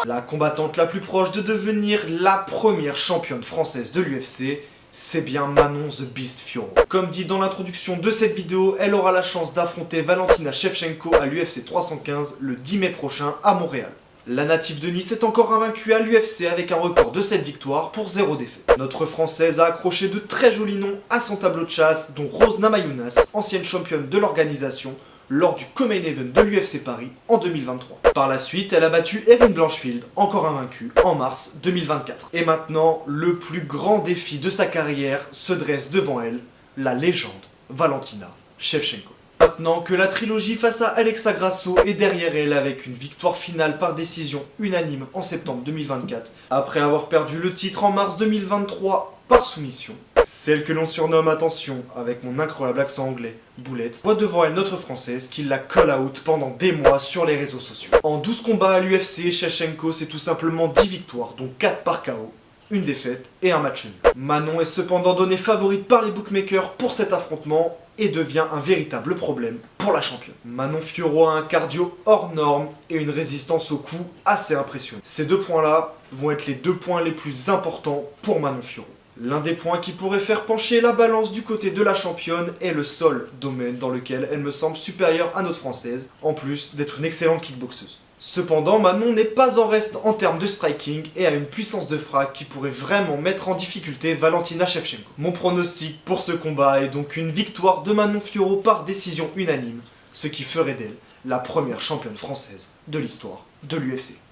La combattante la plus proche de devenir la première championne française de l'UFC, c'est bien Manon The Beast Fiorot. Comme dit dans l'introduction de cette vidéo, elle aura la chance d'affronter Valentina Shevchenko à l'UFC 315 le 10 mai prochain à Montréal. La native de Nice est encore invaincue à l'UFC avec un record de 7 victoires pour 0 défaites. Notre française a accroché de très jolis noms à son tableau de chasse, dont Rose Namajunas, ancienne championne de l'organisation, lors du Co-Main Event de l'UFC Paris en 2023. Par la suite, elle a battu Erin Blanchfield, encore invaincue, en mars 2024. Et maintenant, le plus grand défi de sa carrière se dresse devant elle, la légende Valentina Shevchenko. Maintenant que la trilogie face à Alexa Grasso est derrière elle avec une victoire finale par décision unanime en septembre 2024, après avoir perdu le titre en mars 2023 par soumission, celle que l'on surnomme, attention, avec mon incroyable accent anglais, Boulette, voit devant elle notre française qui la call out pendant des mois sur les réseaux sociaux. En 12 combats à l'UFC, Shevchenko c'est tout simplement 10 victoires, dont 4 par KO, une défaite et un match nul. Manon est cependant donnée favorite par les bookmakers pour cet affrontement et devient un véritable problème pour la championne. Manon Fiorot a un cardio hors norme et une résistance au coup assez impressionnante. Ces deux points-là vont être les deux points les plus importants pour Manon Fiorot. L'un des points qui pourrait faire pencher la balance du côté de la championne est le seul domaine dans lequel elle me semble supérieure à notre française, en plus d'être une excellente kickboxeuse. Cependant, Manon n'est pas en reste en termes de striking et a une puissance de frappe qui pourrait vraiment mettre en difficulté Valentina Shevchenko. Mon pronostic pour ce combat est donc une victoire de Manon Fiorot par décision unanime, ce qui ferait d'elle la première championne française de l'histoire de l'UFC.